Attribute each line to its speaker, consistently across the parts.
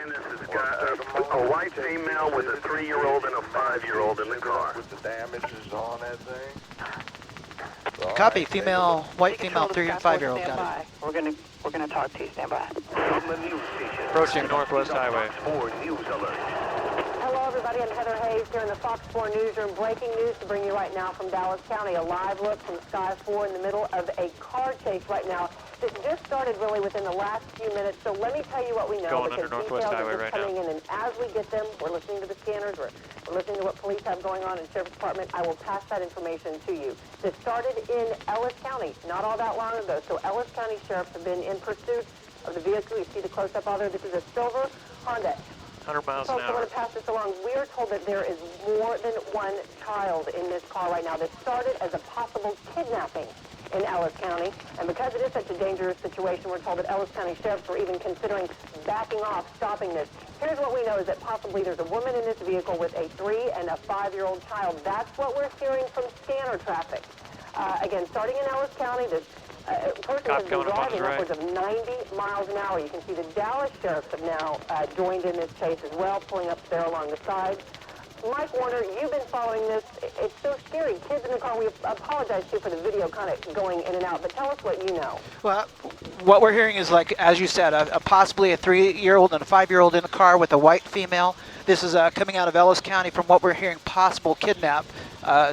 Speaker 1: This has got a white female with a 3-year-old and a 5-year-old in the car.
Speaker 2: With the damages on that thing.
Speaker 3: Copy. Female, white female, 3 and 5-year-old. Got it.
Speaker 4: We're gonna talk to you. Stand by.
Speaker 1: From the news station.
Speaker 5: Approaching Northwest Highway.
Speaker 1: Fox 4 News Alert.
Speaker 4: Hello, everybody. I'm Heather Hayes here in the Fox 4 newsroom. Breaking news to bring you right now from Dallas County. A live look from Sky 4 in the middle of a car chase right now. This just started really within the last few minutes, so let me tell you what we know.
Speaker 5: Going under Northwest Highway right now.
Speaker 4: In, and as we get them, we're listening to the scanners, we're listening to what police have going on in the Sheriff's Department. I will pass that information to you. This started in Ellis County, not all that long ago. So Ellis County Sheriffs have been in pursuit of the vehicle. You see the close-up out there. This is a silver Honda.
Speaker 5: 100 miles an
Speaker 4: Folks, I
Speaker 5: hour.
Speaker 4: want to pass this along. We are told that there is more than one child in this car right now. This started as a possible kidnapping in Ellis County, and because it is such a dangerous situation, we're told that Ellis County Sheriffs were even considering backing off, stopping this. Here's what we know is that possibly there's a woman in this vehicle with a 3 and a 5-year-old child. That's what we're hearing from scanner traffic. Again, starting in Ellis County, this person has been driving upwards of 90 miles an hour. You can see the Dallas Sheriffs have now joined in this chase as well, pulling up there along the sides. Mike Warner, you've been following this. It's so scary. Kids in the car. We apologize to you for the video kind of going in and out, but tell us what you know.
Speaker 3: Well, what we're hearing is, like, as you said, possibly a 3-year-old and a 5-year-old in the car with a white female. This is coming out of Ellis County from what we're hearing, possible kidnap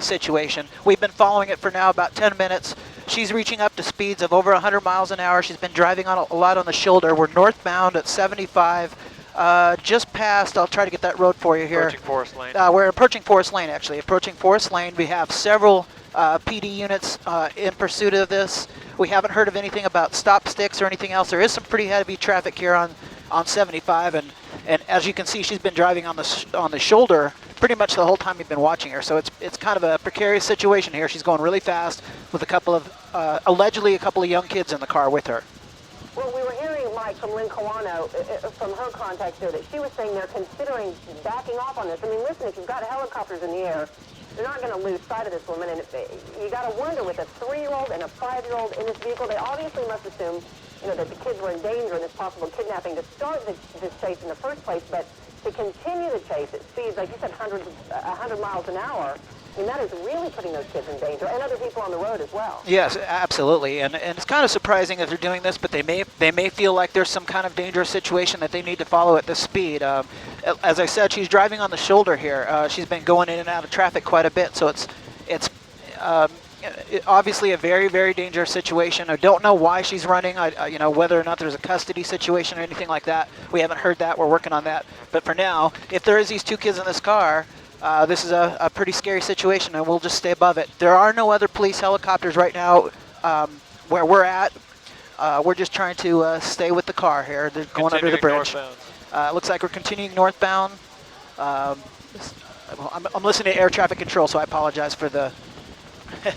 Speaker 3: situation. We've been following it for now about 10 minutes. She's reaching up to speeds of over 100 miles an hour. She's been driving on a lot on the shoulder. We're northbound at 75. Just past, I'll try to get that road for you here.
Speaker 5: Approaching Forest Lane.
Speaker 3: We're approaching Forest Lane, actually. Approaching Forest Lane. We have several PD units in pursuit of this. We haven't heard of anything about stop sticks or anything else. There is some pretty heavy traffic here on 75, and as you can see, she's been driving on the shoulder pretty much the whole time we've been watching her. So it's kind of a precarious situation here. She's going really fast with a couple of, allegedly a couple of young kids in the car with her.
Speaker 4: Well, we were hearing, Mike, from Lynn Kawano, from her contact here, that she was saying they're considering backing off on this. I mean, listen, if you've got helicopters in the air, they're not going to lose sight of this woman. And you got to wonder, with a 3-year-old and a 5-year-old in this vehicle, they obviously must assume, that the kids were in danger in this possible kidnapping to start this chase in the first place. But to continue the chase at speeds, like you said, 100 miles an hour, I mean, that is really putting those kids in danger, and other people on the road as well.
Speaker 3: Yes, absolutely, and it's kind of surprising that they're doing this, but they may feel like there's some kind of dangerous situation that they need to follow at this speed. As I said, she's driving on the shoulder here. She's been going in and out of traffic quite a bit, so it's obviously a very, very dangerous situation. I don't know why she's running. Whether or not there's a custody situation or anything like that. We haven't heard that. We're working on that. But for now, if there is these 2 kids in this car, this is a pretty scary situation, and we'll just stay above it. There are no other police helicopters right now where we're at. We're just trying to stay with the car here. They're going under the bridge. Looks like we're continuing northbound. I'm listening to air traffic control, so I apologize for the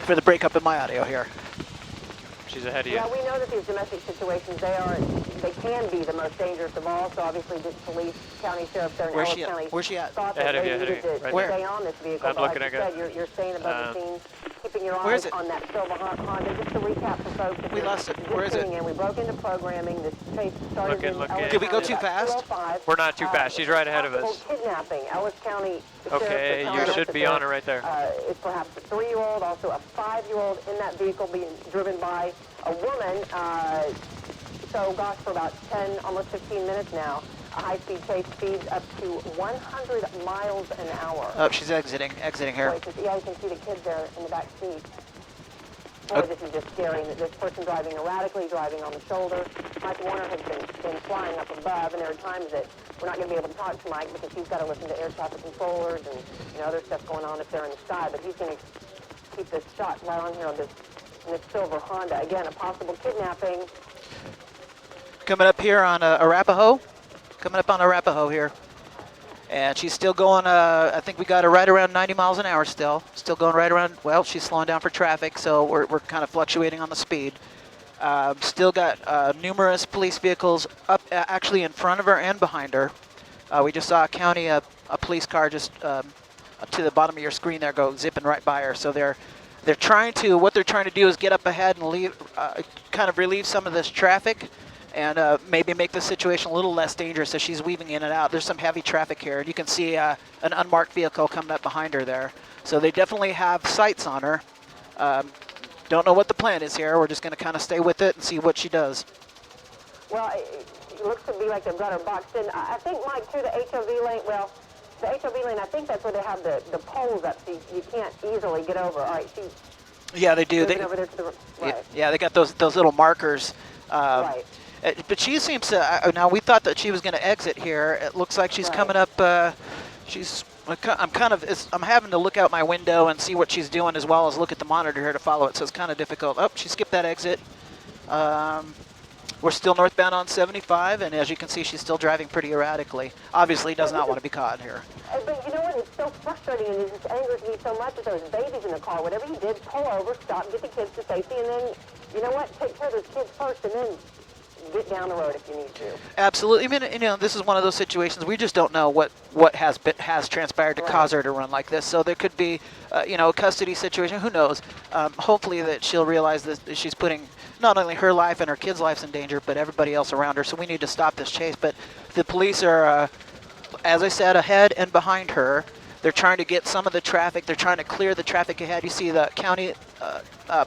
Speaker 3: for the breakup in my audio here.
Speaker 5: She's ahead of you.
Speaker 4: Yeah, we know that these domestic situations, they can be the most dangerous of all. So obviously, this police, county sheriff there in Ellis County,
Speaker 3: Where's she at?
Speaker 4: thought
Speaker 5: Ahead
Speaker 4: that
Speaker 5: of you,
Speaker 4: they needed to
Speaker 5: right
Speaker 4: stay on this vehicle.
Speaker 5: I'm
Speaker 4: But
Speaker 5: looking
Speaker 4: like you
Speaker 5: at
Speaker 4: said, you're staying above the scene, keeping your eyes on that silver Honda. Just to recap for folks, if
Speaker 3: We
Speaker 4: you're
Speaker 3: lost it.
Speaker 4: just
Speaker 3: Where is it?
Speaker 4: tuning in, we broke into programming. This chase started in
Speaker 5: Looking.
Speaker 4: Ellis
Speaker 3: Did we go
Speaker 4: County
Speaker 3: too
Speaker 4: about
Speaker 3: fast?
Speaker 4: 2:05.
Speaker 5: We're not too fast. She's right ahead of us.
Speaker 4: Possible kidnapping. Ellis County.
Speaker 5: Okay, you should be on it right there.
Speaker 4: Is perhaps a 3-year-old, also a 5-year-old in that vehicle being driven by a woman. So, gosh, for about 10, almost 15 minutes now, a high-speed chase speeds up to 100 miles an hour.
Speaker 3: Oh, she's exiting here.
Speaker 4: Yeah, you can see the kids there in the back seat. Boy, this is just scary. This person driving erratically, driving on the shoulder. Mike Warner has been flying up above, and there are times that we're not going to be able to talk to Mike because he's got to listen to air traffic controllers and other stuff going on up there in the sky. But he's going to keep this shot right on here on this silver Honda. Again, a possible kidnapping.
Speaker 3: Coming up here on Arapahoe. Coming up on Arapahoe here. And she's still going, I think we got her right around 90 miles an hour still. Still going right around, well, she's slowing down for traffic, so we're kind of fluctuating on the speed. Still got numerous police vehicles up actually in front of her and behind her. We just saw a police car just up to the bottom of your screen there go zipping right by her. So what they're trying to do is get up ahead and kind of relieve some of this traffic and maybe make the situation a little less dangerous as she's weaving in and out. There's some heavy traffic here, and you can see an unmarked vehicle coming up behind her there. So they definitely have sights on her. Don't know what the plan is here. We're just going to kind of stay with it and see what she does.
Speaker 4: Well, it looks to be like they've got her boxed in. I think, Mike, too, the HOV lane, well, the HOV lane, I think that's where they have the poles up, so you can't easily get over. All right,
Speaker 3: Yeah, they do. They,
Speaker 4: over there to the right.
Speaker 3: yeah, they got those little markers.
Speaker 4: Right.
Speaker 3: But she seems to. Now we thought that she was going to exit here. It looks like she's coming up. I'm having to look out my window and see what she's doing as well as look at the monitor here to follow it. So it's kind of difficult. Oh, she skipped that exit. We're still northbound on 75, and as you can see, she's still driving pretty erratically. Obviously, does not want to be caught here.
Speaker 4: But you know what? It's so frustrating, and it just angers me so much with those babies in the car. Whatever you did, pull over, stop, get the kids to safety, and then, you know what? Take care of those kids first, and then get down the road if you need to.
Speaker 3: Absolutely. I mean, this is one of those situations we just don't know what has transpired to cause her to run like this. So there could be, a custody situation. Who knows? Hopefully that she'll realize that she's putting not only her life and her kids' lives in danger, but everybody else around her. So we need to stop this chase. But the police are, as I said, ahead and behind her. They're trying to get some of the traffic. They're trying to clear the traffic ahead. You see the county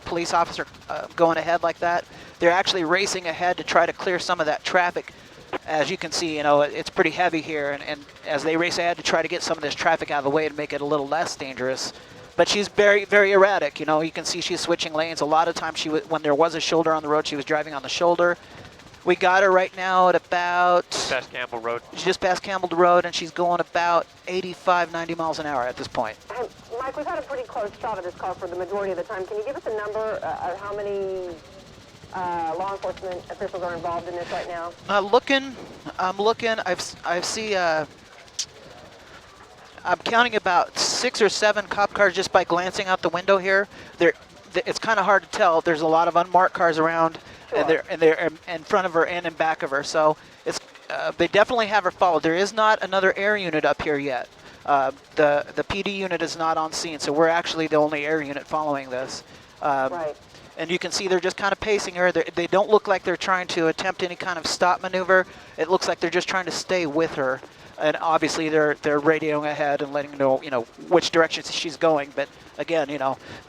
Speaker 3: police officer going ahead like that. They're actually racing ahead to try to clear some of that traffic. As you can see, it's pretty heavy here, and as they race ahead to try to get some of this traffic out of the way to make it a little less dangerous. But she's very, very erratic. You can see she's switching lanes. A lot of times when there was a shoulder on the road, she was driving on the shoulder. We got her right now at about...
Speaker 5: Past Campbell Road.
Speaker 3: She's just past Campbell Road, and she's going about 85, 90 miles an hour at this point.
Speaker 4: Mike, we've had a pretty close shot of this car for the majority of the time. Can you give us a number of how many law enforcement officials are involved in this right now?
Speaker 3: I'm looking. I'm counting about 6 or 7 cop cars just by glancing out the window here. It's kind of hard to tell. There's a lot of unmarked cars around,
Speaker 4: Sure.
Speaker 3: and they're in front of her and in back of her. So they definitely have her followed. There is not another air unit up here yet. The PD unit is not on scene, so we're actually the only air unit following this.
Speaker 4: Right.
Speaker 3: And you can see they're just kind of pacing her. They don't look like they're trying to attempt any kind of stop maneuver. It looks like they're just trying to stay with her. And obviously they're radioing ahead and letting know, which direction she's going. But again,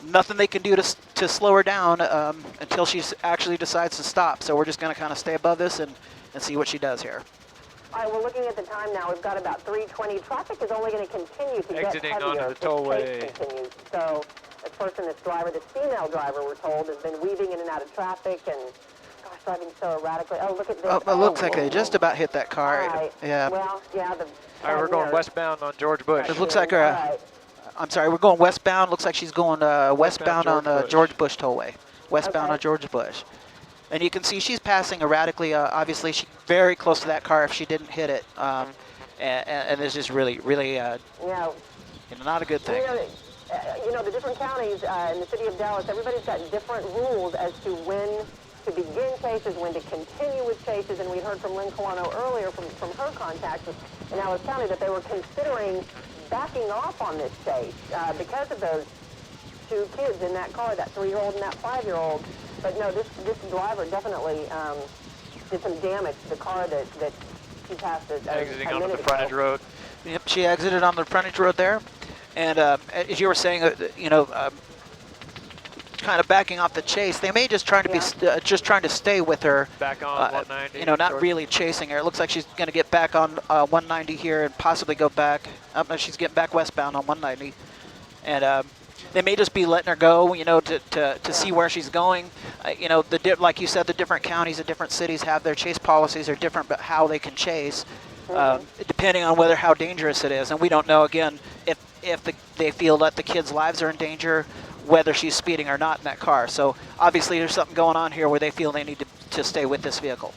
Speaker 3: nothing they can do to slow her down until she actually decides to stop. So we're just going to kind of stay above this and see what she does here.
Speaker 4: All right, we're looking at the time now. We've got about 3:20. Traffic is only going to continue to
Speaker 5: Exiting
Speaker 4: get heavier
Speaker 5: onto the
Speaker 4: if
Speaker 5: tollway.
Speaker 4: the chase continues. So this person, this driver, this female driver, we're told, has been weaving in and out of traffic and, gosh, driving so erratically. Oh, look at this.
Speaker 3: Oh, it looks like they just about hit that car.
Speaker 4: All right.
Speaker 3: Yeah.
Speaker 4: Well, yeah.
Speaker 5: All right, we're going westbound on George Bush.
Speaker 3: It looks like
Speaker 4: All
Speaker 3: her.
Speaker 4: right.
Speaker 3: I'm sorry, we're going westbound. Looks like she's going westbound on George Bush Tollway. Westbound on George Bush. And you can see she's passing erratically. Obviously, she's very close to that car if she didn't hit it. And it's just really, really not a good thing.
Speaker 4: The different counties in the city of Dallas, everybody's got different rules as to when to begin chases, when to continue with chases. And we heard from Lynn Colano earlier from her contacts in Alice County that they were considering backing off on this chase because of those 2 kids in that car, that 3-year-old and that 5-year-old. But no, this driver definitely did some damage to the car that she passed
Speaker 5: Exiting onto the frontage road.
Speaker 3: Yep, she exited on the frontage road there. And as you were saying, kind of backing off the chase. They may just trying to be just trying to stay with her.
Speaker 5: Back on 190.
Speaker 3: Not really chasing her. It looks like she's going to get back on 190 here and possibly go back. She's getting back westbound on 190, and they may just be letting her go. To see where she's going. Like you said, the different counties, the different cities have their chase policies are different, but how they can chase. Depending on how dangerous it is, and we don't know again if they feel that the kids' lives are in danger, whether she's speeding or not in that car. So obviously there's something going on here where they feel they need to stay with this vehicle.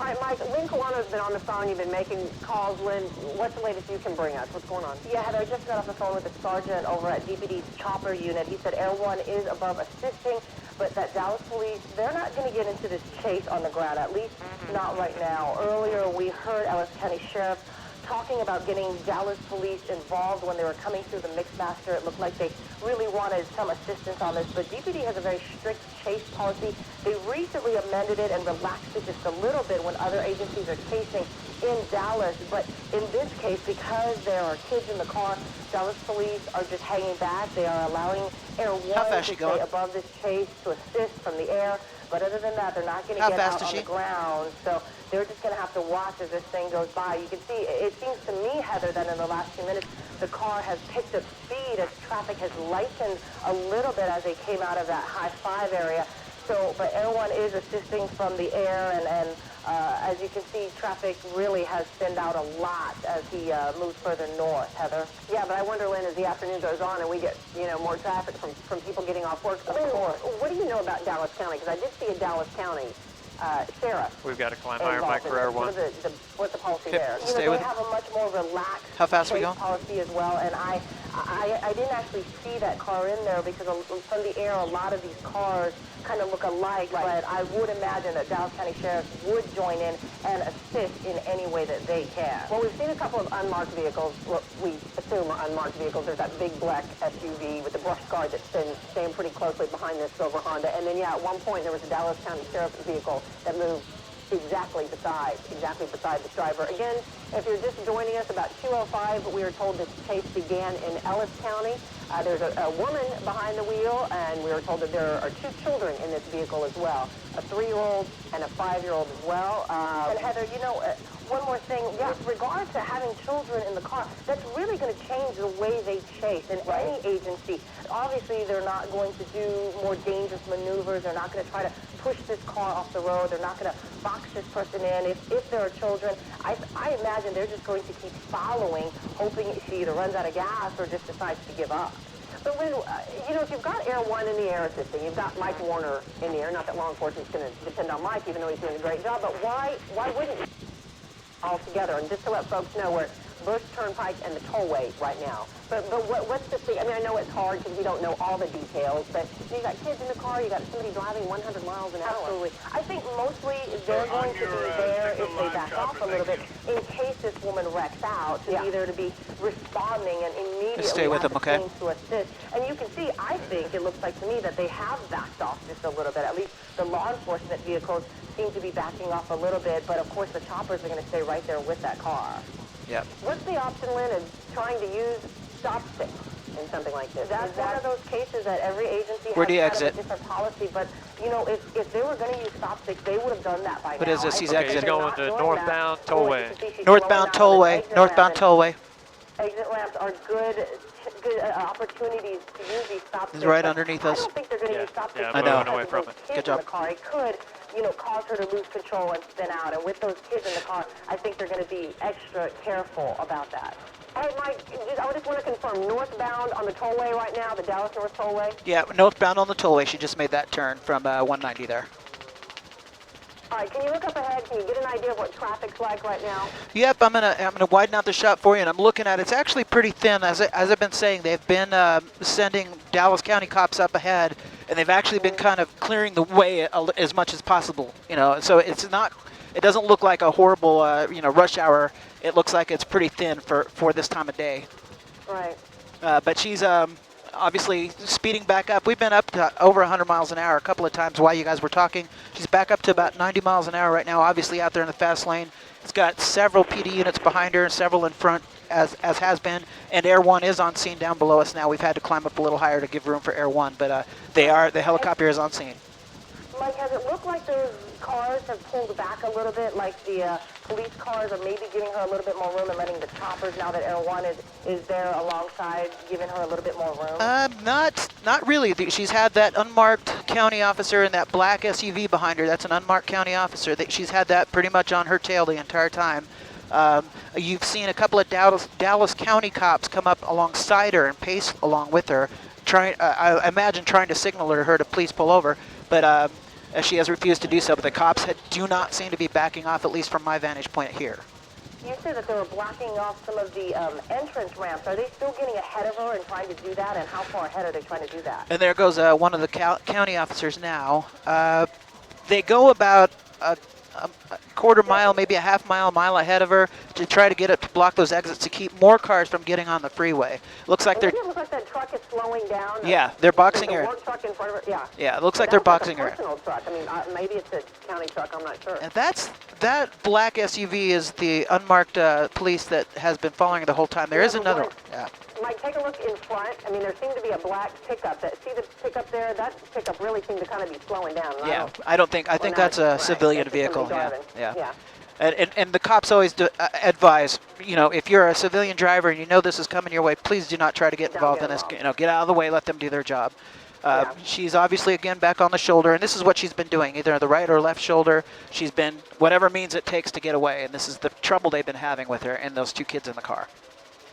Speaker 4: All right, Mike, Lynn Colano's been on the phone. You've been making calls. Lynn, what's the latest you can bring us? What's going on?
Speaker 6: Yeah, Heather, I just got off the phone with the sergeant over at DPD's chopper unit. He said Air One is above assisting, but that Dallas police, they're not going to get into this chase on the ground, at least not right now. Earlier, we heard Ellis County Sheriff talking about getting Dallas police involved when they were coming through the Mixmaster. It looked like they really wanted some assistance on this, but DPD has a very strict chase policy. They recently amended it and relaxed it just a little bit when other agencies are chasing in Dallas, but in this case, because there are kids in the car, Dallas police are just hanging back. They are allowing Air 1 to stay above this chase to assist from the air, but other than that, they're not going to get out on the ground, so they're just going to have to watch as this thing goes by. You can see, it seems to me, Heather, that in the last few minutes, the car has picked up speed as traffic has lightened a little bit as they came out of that high 5 area. So, but Air 1 is assisting from the air, and as you can see, traffic really has thinned out a lot as he moves further north, Heather.
Speaker 4: Yeah, but I wonder, Lynn, as the afternoon goes on and we get, more traffic from people getting off work. Of course. What do you know about Dallas County? Because I did see a Dallas County sheriff.
Speaker 5: We've got to climb higher, Mike, for Air 1.
Speaker 4: What's the policy there?
Speaker 6: They have a much more relaxed policy as well, and I didn't actually see that car in there because from the air, a lot of these cars kind of look alike, but I would imagine that Dallas County Sheriff would join in and assist in any way that they can.
Speaker 4: Well, we've seen a couple of unmarked vehicles, what we assume are unmarked vehicles. There's that big black SUV with the brush guard that's been staying pretty closely behind this silver Honda. And then, yeah, at one point there was a Dallas County Sheriff's vehicle that moved exactly beside this driver. Again, if you're just joining us, about 2:05, we were told this chase began in Ellis County. There's a woman behind the wheel, and we were told that there are 2 children in this vehicle as well, a 3-year-old and a 5-year-old as well.
Speaker 6: And Heather, one more thing, with regards to having children in the car, that's really going to change the way they chase in any agency. Obviously, they're not going to do more dangerous maneuvers. They're not going to try to push this car off the road. They're not going to box this person in. If there are children, I imagine they're just going to keep following, hoping she either runs out of gas or just decides to give up.
Speaker 4: But when, if you've got Air 1 in the air assisting, you've got Mike Warner in the air, not that law enforcement is going to depend on Mike, even though he's doing a great job, but why wouldn't you all together? And just to let folks know, we're Bush Turnpike and the tollway right now. But what's the thing? I mean, I know it's hard because we don't know all the details, but you got kids in the car, you got somebody driving 100 miles an hour.
Speaker 6: Absolutely. I think mostly they're going to be there if they back off a little bit in case this woman wrecks out, to be there to be responding and immediately
Speaker 3: stay with them, okay?
Speaker 6: to assist. And you can see, I think it looks like to me that they have backed off just a little bit. At least the law enforcement vehicles seem to be backing off a little bit, but of course the choppers are going to stay right there with that car.
Speaker 3: Yep.
Speaker 4: What's the option, Lynn, of trying to use stop sticks in something like this?
Speaker 6: That's one of those cases that every agency
Speaker 3: Where do you
Speaker 6: has
Speaker 3: exit?
Speaker 6: a different policy, but if they were going to use stop sticks, they would have done that by now.
Speaker 3: What is this? He's
Speaker 5: He's going to northbound tollway.
Speaker 3: Northbound tollway. Northbound tollway.
Speaker 6: Exit ramps are good opportunities to use these stop sticks.
Speaker 3: He's right underneath us.
Speaker 6: I don't think they're going to use stop sticks.
Speaker 3: I know.
Speaker 5: Away from it.
Speaker 3: Good job.
Speaker 6: In the car. It could, cause her to lose control and spin out. And with those kids in the car, I think they're going to be extra careful about that.
Speaker 4: All right, Mike, I just want to confirm, northbound on the tollway right now, the Dallas North Tollway?
Speaker 3: Yeah, northbound on the tollway. She just made that turn from 190 there.
Speaker 4: All right, can you look up ahead? Can you get an idea of what traffic's like right now?
Speaker 3: Yep, I'm gonna widen out the shot for you, and I'm looking at it. It's actually pretty thin. As I've been saying, they've been sending Dallas County cops up ahead, and they've actually been kind of clearing the way as much as possible. So it's not. It doesn't look like a horrible rush hour. It looks like it's pretty thin for this time of day.
Speaker 4: Right.
Speaker 3: But she's obviously speeding back up. We've been up to over 100 miles an hour a couple of times while you guys were talking. She's back up to about 90 miles an hour right now, obviously out there in the fast lane. It's got several PD units behind her and several in front, as has been. And Air 1 is on scene down below us now. We've had to climb up a little higher to give room for Air 1, but the helicopter is on scene.
Speaker 6: Mike, has it looked like those cars have pulled back a little bit, like the police cars are maybe giving her a little bit more room and letting the choppers, now that Air 1 is there alongside, giving her a little bit more room?
Speaker 3: Not really. She's had that unmarked county officer and that black SUV behind her. That's an unmarked county officer. She's had that pretty much on her tail the entire time. You've seen a couple of Dallas County cops come up alongside her and pace along with her, I imagine trying to signal her to please pull over, but she has refused to do so. But the cops do not seem to be backing off, at least from my vantage point here.
Speaker 6: You said that they were blocking off some of the entrance ramps. Are they still getting ahead of her and trying to do that? And how far ahead are they trying to do that?
Speaker 3: And there goes one of the county officers now. They go about quarter mile, maybe a half mile, mile ahead of her to try to get it to block those exits to keep more cars from getting on the freeway. Looks like they're...
Speaker 4: Doesn't it look like that truck is slowing down?
Speaker 3: Yeah, they're boxing
Speaker 4: There's
Speaker 3: her.
Speaker 4: a work truck in front of her. Yeah.
Speaker 3: Yeah, it looks
Speaker 4: But
Speaker 3: like they're
Speaker 4: that looks
Speaker 3: boxing
Speaker 4: like a
Speaker 3: her.
Speaker 4: personal truck. I mean, maybe it's a county truck. I'm not sure.
Speaker 3: And that black SUV is the unmarked police that has been following her the whole time. There is another one. Yeah.
Speaker 4: Mike, take a look in front. I mean, there seemed to be a black pickup. See the pickup there? That pickup really seemed to kind of be slowing down.
Speaker 3: Yeah, I think that's a civilian
Speaker 4: That's just
Speaker 3: vehicle.
Speaker 4: somebody
Speaker 3: Yeah,
Speaker 4: driving.
Speaker 3: yeah. And the cops always advise, you know, if you're a civilian driver and you know this is coming your way, please do not try to get involved in this. You know, get out of the way, let them do their job. She's obviously, again, back on the shoulder, and this is what she's been doing, either the right or left shoulder. She's been, whatever means it takes to get away, and this is the trouble they've been having with her and those two kids in the car.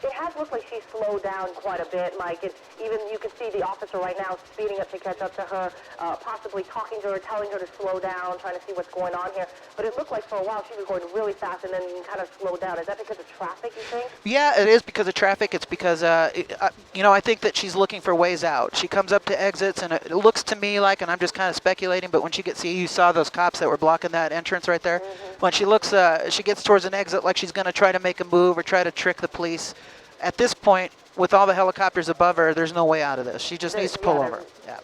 Speaker 6: It has looked like she slowed down quite a bit, Mike. Even you can see the officer right now speeding up to catch up to her, possibly talking to her, telling her to slow down, trying to see what's going on here. But it looked like for a while she was going really fast and then kind of slowed down. Is that because of traffic, you think?
Speaker 3: Yeah, it is because of traffic. It's because, you know, I think that she's looking for ways out. She comes up to exits, and it looks to me like, and I'm just kind of speculating, but when she gets, you saw those cops that were blocking that entrance right there? When she looks, she gets towards an exit like she's going to try to make a move or try to trick the police. At this point, with all the helicopters above her, there's no way out of this. She just needs to pull over. Yeah.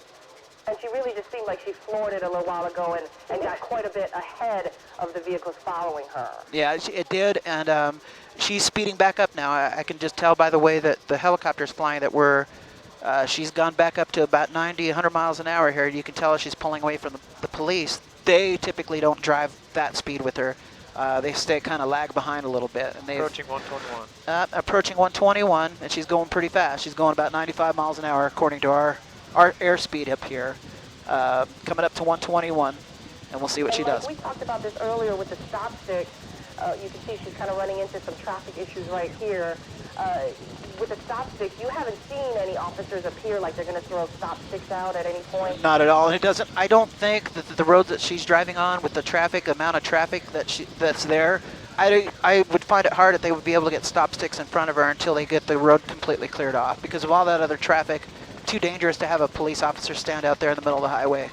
Speaker 6: And she really just seemed like she floored it a little while ago and got quite a bit ahead of the vehicles following her.
Speaker 3: Yeah, it did, and she's speeding back up now. I can just tell by the way that the helicopter's flying that she's gone back up to about 90, 100 miles an hour here. You can tell she's pulling away from the police. They typically don't drive that speed with her. They stay kind of lag behind a little bit. And
Speaker 5: Approaching 121.
Speaker 3: Approaching 121, and she's going pretty fast. She's going about 95 miles an hour according to our airspeed up here. Coming up to 121, and we'll see what she does.
Speaker 6: We talked about this earlier with the stop stick. You can see she's kind of running into some traffic issues right here. With the stop sticks, you haven't seen any officers appear like they're going to throw stop sticks out at any point?
Speaker 3: Not at all. And it doesn't. I don't think that the roads that she's driving on, with the traffic, amount of traffic that's there, I would find it hard if they would be able to get stop sticks in front of her until they get the road completely cleared off. Because of all that other traffic, too dangerous to have a police officer stand out there in the middle of the highway.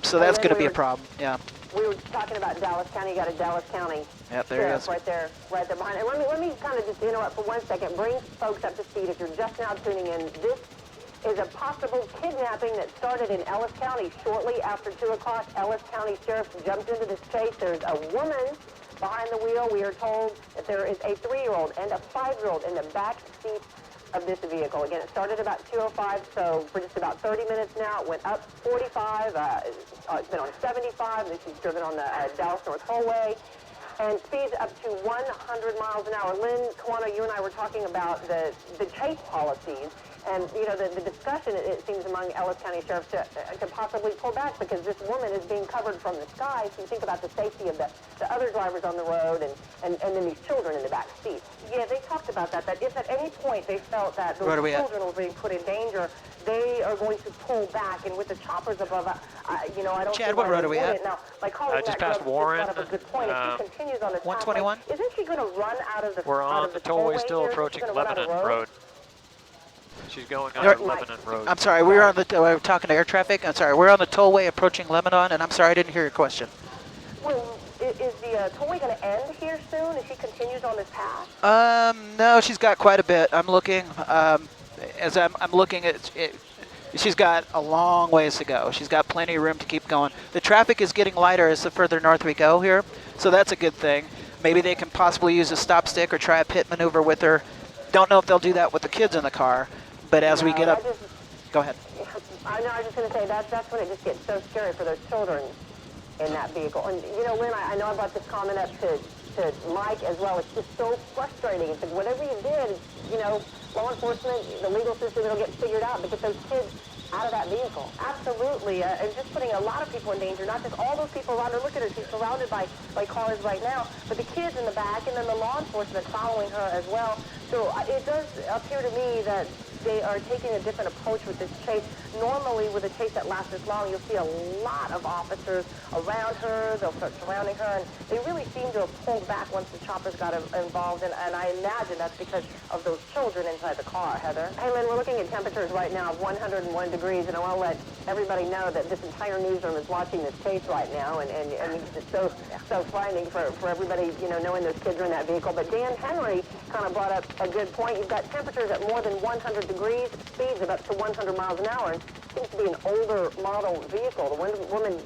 Speaker 3: So that's going to be a problem. Yeah.
Speaker 4: We were talking about Dallas County. You got a Dallas County
Speaker 3: Yep, there he
Speaker 4: sheriff
Speaker 3: is.
Speaker 4: right there behind. And let me kind of just interrupt for 1 second. Bring folks up to speed if you're just now tuning in. This is a possible kidnapping that started in Ellis County shortly after 2 o'clock. Ellis County Sheriff jumped into this chase. There's a woman behind the wheel. We are told that there is a 3-year-old and a 5-year-old in the back seat of this vehicle. Again, it started about 2:05, so for just about 30 minutes now, it went up 45. It's been on 75, and then she's driven on the Dallas North Tollway, and speeds up to 100 miles an hour. Lynn, Kawano, you and I were talking about the chase policies, and you know the discussion, it seems, among Ellis County sheriffs to possibly pull back because this woman is being covered from the sky. So you think about the safety of the other drivers on the road and then these children in the back seat.
Speaker 6: Yeah, they talked about that if at any point they felt that those
Speaker 3: Where are we at?
Speaker 6: children were being put in danger, they are going to pull back. And with the choppers above, I don't
Speaker 3: Chad,
Speaker 6: see
Speaker 3: what
Speaker 6: why
Speaker 3: road
Speaker 6: they
Speaker 3: are we at?
Speaker 6: wouldn't. Now, my colleague
Speaker 5: Just
Speaker 6: Matt
Speaker 5: past
Speaker 6: Grubb
Speaker 5: Warren.
Speaker 6: brought up a good point. If she continues on the
Speaker 3: 121?
Speaker 6: isn't she going to run out of the
Speaker 5: We're
Speaker 6: out
Speaker 5: on
Speaker 6: of
Speaker 5: the
Speaker 6: the
Speaker 5: tollway,
Speaker 6: tollway
Speaker 5: still
Speaker 6: here?
Speaker 5: approaching
Speaker 6: She's gonna run out of
Speaker 5: Lebanon
Speaker 6: road?
Speaker 5: Road. She's going on
Speaker 3: Right.
Speaker 5: Lebanon Road.
Speaker 3: I'm sorry, we were talking to air traffic. I'm sorry, we're on the tollway approaching Lebanon, and I'm sorry, I didn't hear your question.
Speaker 6: Well, is the tollway going to end here soon if she continues on this path?
Speaker 3: No, she's got quite a bit. I'm looking, as I'm looking at it, she's got a long ways to go. She's got plenty of room to keep going. The traffic is getting lighter as the further north we go here, so that's a good thing. Maybe they can possibly use a stop stick or try a pit maneuver with her. Don't know if they'll do that with the kids in the car, but as we get up, go ahead.
Speaker 4: I know, I was just going to say, that's when it just gets so scary for those children in that vehicle. And, you know, Lynn, I know I brought this comment up to Mike as well. It's just so frustrating. It's like, whatever you did, you know, law enforcement, the legal system, it'll get figured out. But get those kids out of that vehicle.
Speaker 6: Absolutely, and just putting a lot of people in danger, not just all those people around her. Look at her, she's surrounded by cars right now, but the kids in the back and then the law enforcement following her as well. So it does appear to me that they are taking a different approach with this chase. Normally, with a chase that lasts this long, you'll see a lot of officers around her. They'll start surrounding her, and they really seem to have pulled back once the choppers got involved, and I imagine that's because of those children inside the car, Heather.
Speaker 4: Hey, Lynn, we're looking at temperatures right now of 101 degrees, and I want to let everybody know that this entire newsroom is watching this chase right now, and it's so frightening for everybody, you know, knowing those kids are in that vehicle. But Dan Henry kind of brought up a good point. You've got temperatures at more than 100 degrees, speeds of up to 100 miles an hour, and seems to be an older model vehicle. The woman,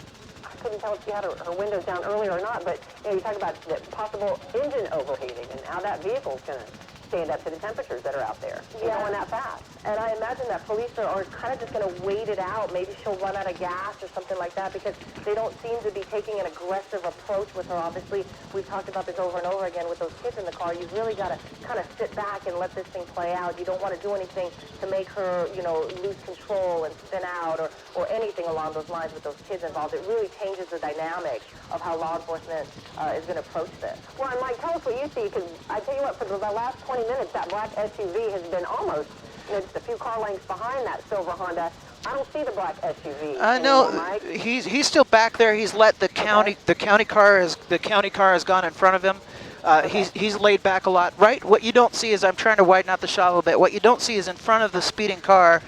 Speaker 4: I couldn't tell if she had her windows down earlier or not, but you know, you talk about the possible engine overheating and how that vehicle's going to stand up to the temperatures that are out there.
Speaker 6: Yeah.
Speaker 4: Going that fast.
Speaker 6: And I imagine that police are kind of just going to wait it out. Maybe she'll run out of gas or something like that, because they don't seem to be taking an aggressive approach with her. Obviously, we've talked about this over and over again with those kids in the car. You've really got to kind of sit back and let this thing play out. You don't want to do anything to make her, you know, lose control and spin out or anything along those lines with those kids involved. It really changes the dynamic of how law enforcement is going to approach this.
Speaker 4: Well, and Mike, tell us what you see, because I tell you what, for the last 20 minutes, that black SUV has been almost, you know, just a few car lengths behind that silver Honda. I don't see the black SUV.
Speaker 3: No,
Speaker 4: Mike.
Speaker 3: he's still back there. He's let the county the county car has gone in front of him. He's laid back a lot. Right. What you don't see is, I'm trying to widen out the shot a little bit. What you don't see is in front of the speeding car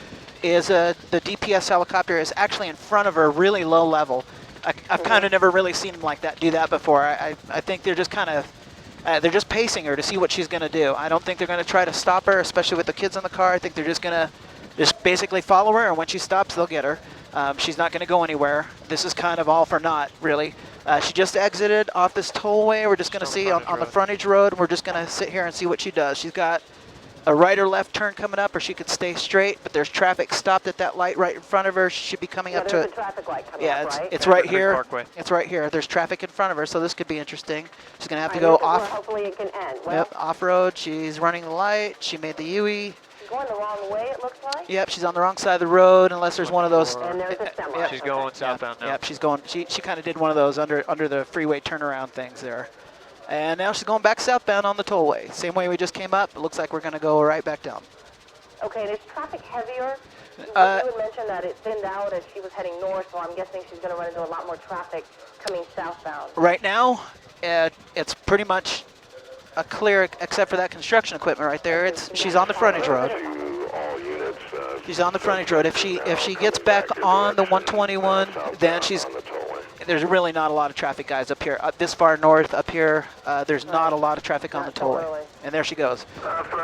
Speaker 3: is the DPS helicopter is actually in front of her, really low level. I've kind of never really seen him like that do that before. I think they're just kind of they're just pacing her to see what she's going to do. I don't think they're going to try to stop her, especially with the kids in the car. I think they're just going to basically follow her, and when she stops, they'll get her. She's not going to go anywhere. This is kind of all for naught, really. She just exited off this tollway. We're just going to see on the frontage road. We're just going to sit here and see what she does. She's got a right or left turn coming up, or she could stay straight, but there's traffic stopped at that light right in front of her. She should be coming up to
Speaker 4: it. Traffic light coming up, right?
Speaker 3: It's right here.
Speaker 5: Parkway.
Speaker 3: It's right here. There's traffic in front of her, so this could be interesting. She's going to have to go off.
Speaker 4: Hopefully it can end. Well,
Speaker 3: Yep, off-road. She's running the light. She made the UE.
Speaker 6: Going the wrong way, it looks like.
Speaker 3: Yep, she's on the wrong side of the road, unless there's one of those.
Speaker 4: and there's a semi.
Speaker 3: Yep.
Speaker 5: She's going southbound now.
Speaker 3: Yep, she's going. She kind of did one of those under the freeway turnaround things there, and now she's going back southbound on the tollway. Same way we just came up. It looks like we're going to go right back down.
Speaker 6: Okay, and is traffic heavier? You had mentioned that it thinned out as she was heading north, so I'm guessing she's going to run into a lot more traffic coming southbound.
Speaker 3: Right now, it's pretty much a clear, except for that construction equipment right there. She's on the frontage road. She's on the frontage road. If she gets back on the 121, then there's really not a lot of traffic, guys, up here. This far north, up here, there's not a lot of traffic on the tollway. And there she goes.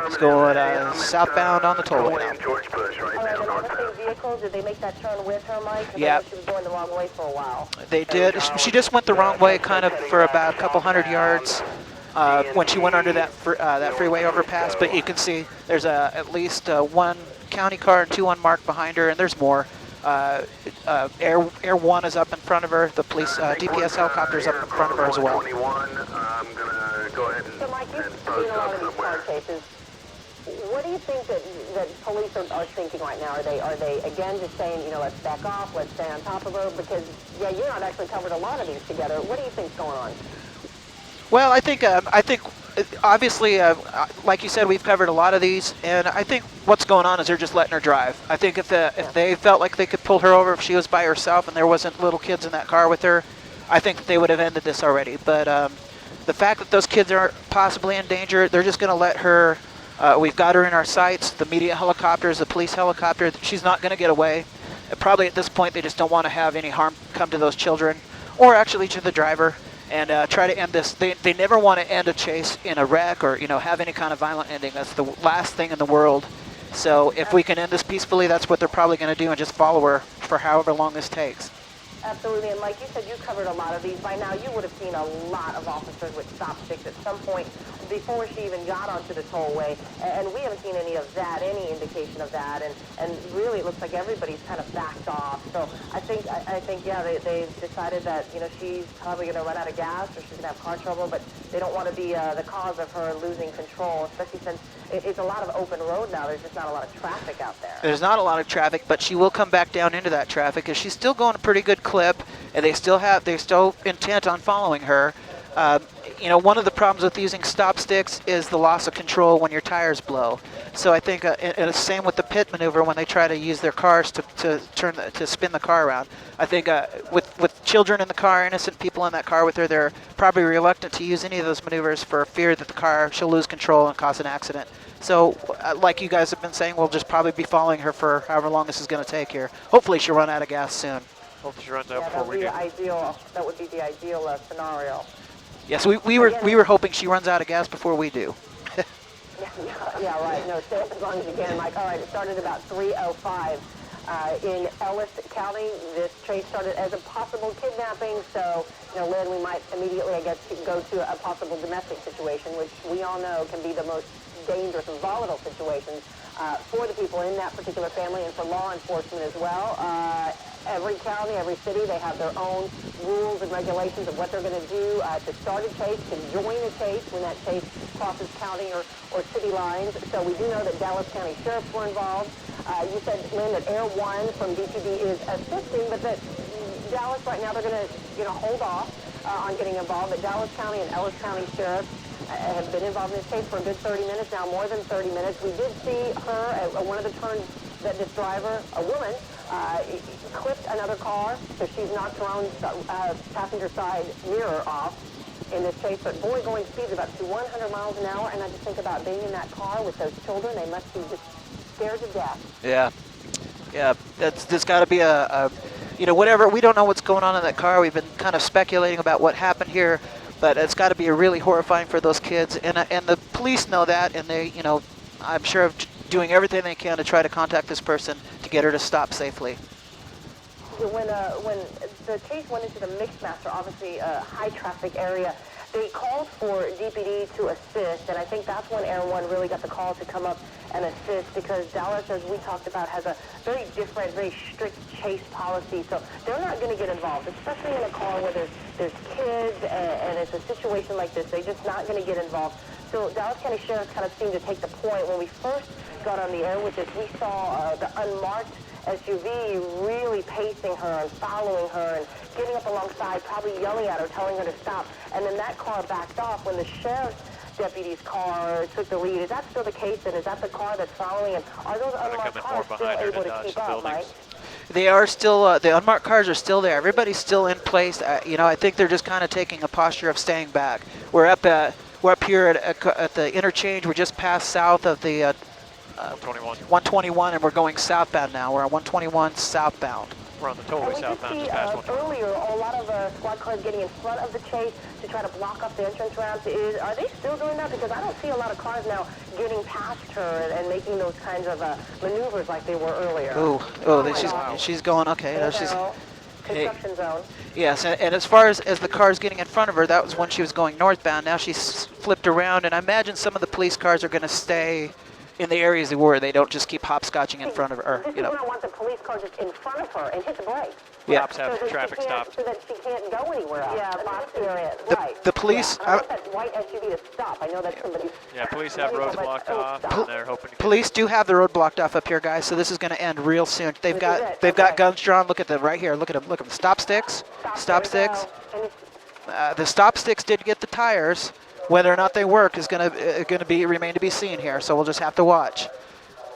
Speaker 3: She's going southbound on the tollway now.
Speaker 1: George Bush right
Speaker 6: All right,
Speaker 1: now,
Speaker 6: and on the
Speaker 1: northbound.
Speaker 6: same vehicle, did they make that turn with her, Mike? 'Cause I
Speaker 3: Yeah.
Speaker 6: know she was going the wrong way for a while.
Speaker 3: They did. She just went the wrong way, kind of for about a couple hundred yards when she went under that freeway overpass. But you can see there's at least one county car and two unmarked behind her, and there's more. Air 1 is up in front of her. The police DPS helicopter's up in front of her as well.
Speaker 1: 121, I'm going to go ahead
Speaker 4: So, Mike, you've
Speaker 1: and
Speaker 4: seen
Speaker 1: post
Speaker 4: a lot
Speaker 1: up
Speaker 4: of these car
Speaker 1: somewhere.
Speaker 4: chases. What do you think that police are thinking right now? Are they again just saying, you know, let's back off, let's stay on top of her? Because yeah, you and I've actually covered a lot of these together. What do you think's going on?
Speaker 3: Well, I think obviously, like you said, we've covered a lot of these, and I think what's going on is they're just letting her drive. I think if they felt like they could pull her over if she was by herself and there wasn't little kids in that car with her, I think they would have ended this already. But the fact that those kids are possibly in danger, they're just going to let her. We've got her in our sights. The media helicopters, the police helicopter. She's not going to get away. Probably at this point, they just don't want to have any harm come to those children, or actually to the driver. And try to end this. They never want to end a chase in a wreck or have any kind of violent ending. That's the last thing in the world. So if we can end this peacefully, that's what they're probably going to do, and just follow her for however long this takes.
Speaker 6: Absolutely, and like you said, you covered a lot of these. By now, you would have seen a lot of officers with stop sticks at some point before she even got onto the tollway, and we haven't seen any of that, any indication of that, and really it looks like everybody's kind of backed off. So I think yeah, they've decided that she's probably going to run out of gas or she's going to have car trouble, but they don't want to be the cause of her losing control, especially since it's a lot of open road now. There's just not a lot of traffic out there.
Speaker 3: There's not a lot of traffic, but she will come back down into that traffic, because she's still going a pretty good clip, and they're still intent on following her. you know, one of the problems with using stop sticks is the loss of control when your tires blow. So I think, and it's the same with the pit maneuver when they try to use their cars to spin the car around. I think with children in the car, innocent people in that car with her, they're probably reluctant to use any of those maneuvers for fear that the car she'll lose control and cause an accident. So, like you guys have been saying, we'll just probably be following her for however long this is going to take here. Hopefully she'll run out of gas soon.
Speaker 5: Hopefully she runs out
Speaker 6: Yeah,
Speaker 5: before we do.
Speaker 6: that would be the ideal scenario.
Speaker 3: Yes, we were hoping she runs out of gas before we do.
Speaker 4: Yeah, right. No, stay up as long as you can, Mike. All right, it started about 3:05 in Ellis County. This chase started as a possible kidnapping, so, you know, Lynn, we might immediately, I guess, go to a possible domestic situation, which we all know can be the most dangerous and volatile situations for the people in that particular family and for law enforcement as well. Every county, every city, they have their own rules and regulations of what they're going to do to start a chase, to join a chase when that chase crosses county or city lines. So we do know that Dallas County sheriffs were involved. You said, Lynn, that Air 1 from DPD is assisting, but that Dallas right now, they're going to, you know, hold off on getting involved. That Dallas County and Ellis County sheriffs have been involved in this case for a good 30 minutes now, more than 30 minutes. We did see her at one of the turns that this driver, a woman, clipped another car, so she's knocked her own passenger side mirror off in this chase. But boy, going speeds about 100 miles an hour, and I just think about being in that car with those children. They must be just scared to death.
Speaker 3: Yeah, there's got to be you know, whatever. We don't know what's going on in that car. We've been kind of speculating about what happened here, but it's got to be really horrifying for those kids, and the police know that, and they, you know, I'm sure of doing everything they can to try to contact this person to get her to stop safely.
Speaker 6: When the chase went into the Mixmaster, obviously a high traffic area, they called for DPD to assist, and I think that's when Air 1 really got the call to come up and assist, because Dallas, as we talked about, has a very different, very strict chase policy, so they're not going to get involved, especially in a car where there's kids, and it's a situation like this. They're just not going to get involved. So Dallas County Sheriff kind of seemed to take the point. When we first got on the air with this, we saw the unmarked SUV really pacing her and following her and getting up alongside, probably yelling at her, telling her to stop. And then that car backed off when the sheriff's deputy's car took the lead. Is that still the case? And is that the car that's following? And are those unmarked cars still able to keep up, Mike?
Speaker 3: They are still, the unmarked cars are still there. Everybody's still in place. You know, I think they're just kind of taking a posture of staying back. We're up here at the interchange. We're just past south of the 121, and we're going southbound now. We're on 121 southbound.
Speaker 5: We're on the totally southbound, just past 121.
Speaker 6: Earlier, a lot of squad cars getting in front of the chase to try to block up the entrance ramps. Are they still doing that? Because I don't see a lot of cars now getting past her and making those kinds of maneuvers like they were earlier.
Speaker 3: She's going, okay.
Speaker 6: Construction zone.
Speaker 3: Yes, and as far as the cars getting in front of her, that was when she was going northbound. Now she's flipped around, and I imagine some of the police cars are going to stay in the areas they were. They don't just keep hopscotching in front of her.
Speaker 6: This is when I want the police car just in front of her and hit the brakes.
Speaker 3: Yeah.
Speaker 5: Cops have traffic stops.
Speaker 6: So that she can't go anywhere else. Yeah, box area. Right.
Speaker 3: The police.
Speaker 6: Yeah, I want that white SUV to stop. I know that's somebody's.
Speaker 5: Yeah, police have roads blocked off, and they're hoping to.
Speaker 3: Police do have the road blocked off up here, guys. So this is going to end real soon. They've got guns drawn. Look at them right here. Look at them. Look at them. Stop sticks. Stop sticks. The stop sticks did get the tires. Whether or not they work is going to remain to be seen here. So we'll just have to watch.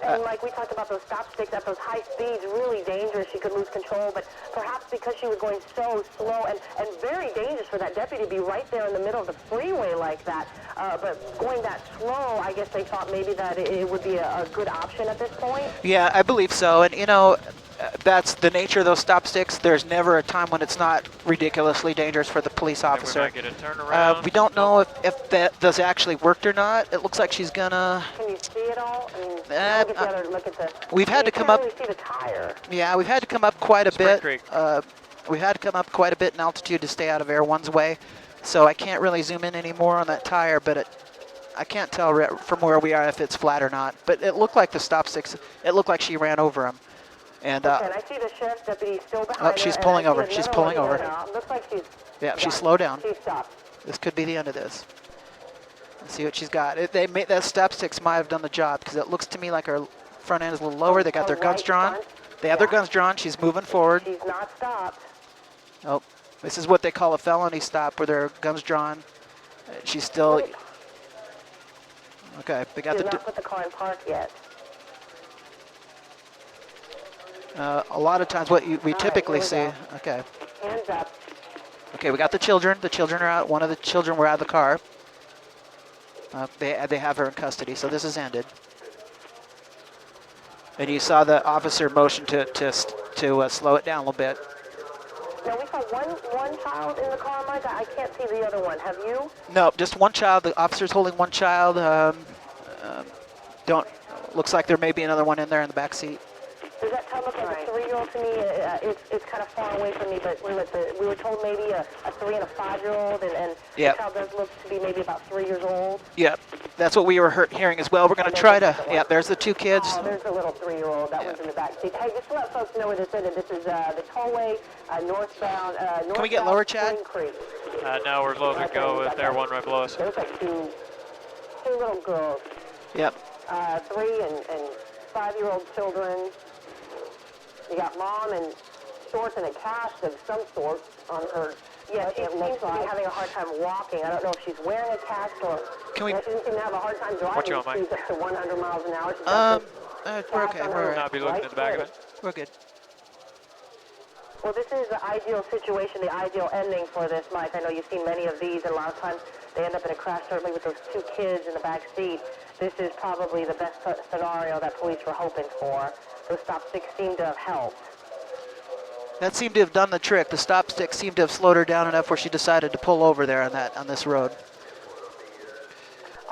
Speaker 6: And like we talked about, those stop sticks at those high speeds, really dangerous. She could lose control, but perhaps because she was going so slow and very dangerous for that deputy to be right there in the middle of the freeway like that. But going that slow, I guess they thought maybe that it would be a good option at this point.
Speaker 3: Yeah, I believe so. And, you know, that's the nature of those stop sticks. There's never a time when it's not ridiculously dangerous for the police officer.
Speaker 5: We might get a turnaround.
Speaker 3: We don't know if those actually worked or not. It looks like she's gonna.
Speaker 6: Can you see it all? I mean, get the other look at the.
Speaker 3: We've had to come up.
Speaker 6: Really see the tire.
Speaker 3: Yeah, we've had to come up quite a bit.
Speaker 5: Creek.
Speaker 3: We've had to come up quite a bit in altitude to stay out of Air 1's way, so I can't really zoom in anymore on that tire. But I can't tell from where we are if it's flat or not. But it looked like the stop sticks. It looked like she ran over him. And
Speaker 6: I see the sheriff's deputy still behind her.
Speaker 3: She's pulling over. She's pulling over.
Speaker 6: Looks like she's.
Speaker 3: Yeah, she's slowed down.
Speaker 6: She's stopped.
Speaker 3: This could be the end of this. Let's see what she's got. That stop sticks might have done the job, because it looks to me like her front end is a little lower. They got their guns drawn. They have their guns drawn. She's moving forward.
Speaker 6: She's not stopped.
Speaker 3: Oh, this is what they call a felony stop, where their guns drawn. She's still... Okay, we got
Speaker 6: Did
Speaker 3: the...
Speaker 6: not put the car in park yet.
Speaker 3: A lot of times what we typically see...
Speaker 6: go.
Speaker 3: Okay.
Speaker 6: Hands up.
Speaker 3: Okay, we got the children. The children are out. One of the children were out of the car. They have her in custody, so this has ended. And you saw the officer motion to slow it down a little bit.
Speaker 6: Now, we saw one child in the car, Mike. I can't see the other one. Have you?
Speaker 3: No, just one child. The officer's holding one child. Looks like there may be another one in there in the back seat.
Speaker 6: Does that child look like a 3-year-old to me? It's kind of far away from me, but we were told maybe a 3 and a 5-year-old, and
Speaker 3: Yep.
Speaker 6: the child does look to be maybe about 3 years old.
Speaker 3: Yep, that's what we were hearing as well. We're going to try to... Yeah, there's the two kids.
Speaker 6: Oh, there's a little 3-year-old. That one's in the back seat. Hey, just to let folks know where this is, this is the tollway northbound.
Speaker 3: Can we get lower, Chad?
Speaker 6: Spring Creek.
Speaker 5: No, we're low to go with their one right below us.
Speaker 6: There's like two little girls,
Speaker 3: Yep.
Speaker 6: 3 and 5-year-old children. You got mom in shorts and a cast of some sort on her. Yeah, she seems to be having a hard time walking. I don't know if she's wearing a cast or...
Speaker 3: Can we...
Speaker 6: She doesn't seem to have a hard time driving.
Speaker 5: What you want, Mike?
Speaker 6: She's up to 100 miles an hour. She's got this
Speaker 3: we're
Speaker 6: cast
Speaker 3: okay.
Speaker 6: on
Speaker 3: We're
Speaker 6: her
Speaker 3: all right.
Speaker 5: Not be looking at the back of it.
Speaker 3: We're good.
Speaker 6: Well, this is the ideal situation, the ideal ending for this, Mike. I know you've seen many of these, and a lot of times they end up in a crash, certainly with those 2 kids in the back seat. This is probably the best scenario that police were hoping for. Those stop sticks seem to have helped.
Speaker 3: That seemed to have done the trick. The stop stick seemed to have slowed her down enough where she decided to pull over there on this road.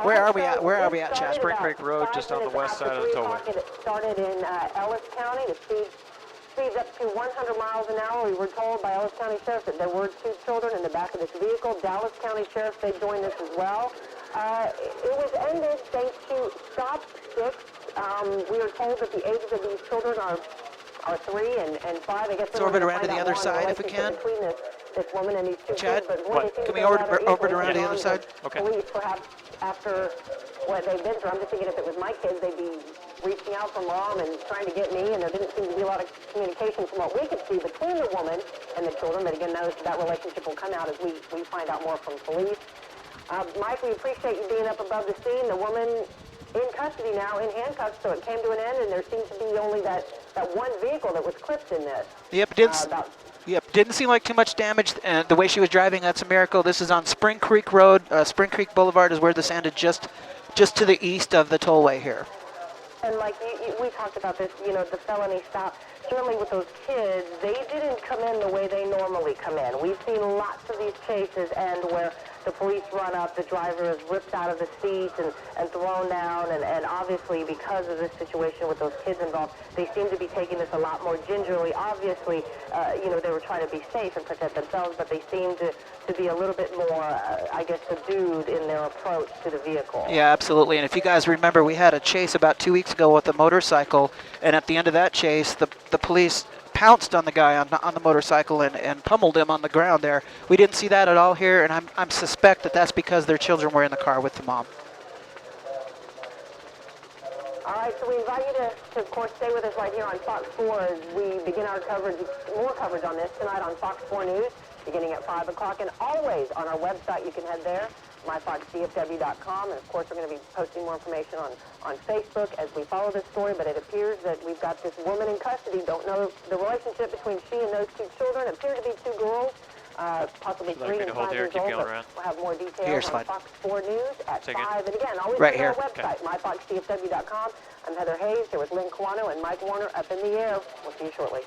Speaker 3: Where are we at? Where are we at, Chad?
Speaker 5: Spring Creek Road, just on the west side of the tollway.
Speaker 6: It started in Ellis County. The speeds up to 100 miles an hour. We were told by Ellis County Sheriff that there were 2 children in the back of this vehicle. Dallas County Sheriff, they joined us as well. It was ended thanks to stop sticks. We were told that the ages of these children are 3 and 5. I guess
Speaker 3: Let's orbit around to the other side if we can.
Speaker 6: Between this woman and these 2
Speaker 3: Chad,
Speaker 6: kids, but boy,
Speaker 5: what?
Speaker 6: they seem
Speaker 3: Can
Speaker 6: to
Speaker 3: we
Speaker 6: go
Speaker 3: orbit
Speaker 6: rather
Speaker 3: around to the
Speaker 6: easily
Speaker 3: other side?
Speaker 5: Okay.
Speaker 6: Police, perhaps after what they've been through, I'm just thinking if it was my kids, they'd be reaching out for mom and trying to get me, and there didn't seem to be a lot of communication from what we could see between the woman and the children. But again, that relationship will come out as we find out more from police. Mike, we appreciate you being up above the scene. The woman in custody now, in handcuffs, so it came to an end, and there seems to be only that one vehicle that was clipped in this.
Speaker 3: Yep, didn't seem like too much damage. And the way she was driving, that's a miracle. This is on Spring Creek Road. Spring Creek Boulevard is where this ended, just to the east of the tollway here.
Speaker 6: And like we talked about this, the felony stop. Certainly with those kids, they didn't come in the way they normally come in. We've seen lots of these chases end where the police run up, the driver is ripped out of the seat and thrown down, and obviously because of this situation with those kids involved, they seem to be taking this a lot more gingerly. Obviously, they were trying to be safe and protect themselves, but they seem to be a little bit more, I guess, subdued in their approach to the vehicle.
Speaker 3: Yeah, absolutely. And if you guys remember, we had a chase about 2 weeks ago with a motorcycle, and at the end of that chase, the police pounced on the guy on the motorcycle and pummeled him on the ground there. We didn't see that at all here, and I'm suspect that that's because their children were in the car with the mom.
Speaker 6: All right, so we invite you to of course, stay with us right here on Fox 4 as we begin our coverage, more coverage on this tonight on Fox 4 News, beginning at 5 o'clock, and always on our website. You can head there, myfoxdfw.com, and of course we're going to be posting more information on Facebook as we follow this story, but it appears that we've got this woman in custody. Don't know the relationship between she and those 2 children. Appear to be 2 girls, possibly 3 and 5 years old, but we'll have more details on Fox 4 News at 5. And again, always
Speaker 3: right
Speaker 6: on
Speaker 3: here.
Speaker 6: our website, myfoxdfw.com. I'm Heather Hayes here with Lynn Quano and Mike Warner up in the air. We'll see you shortly.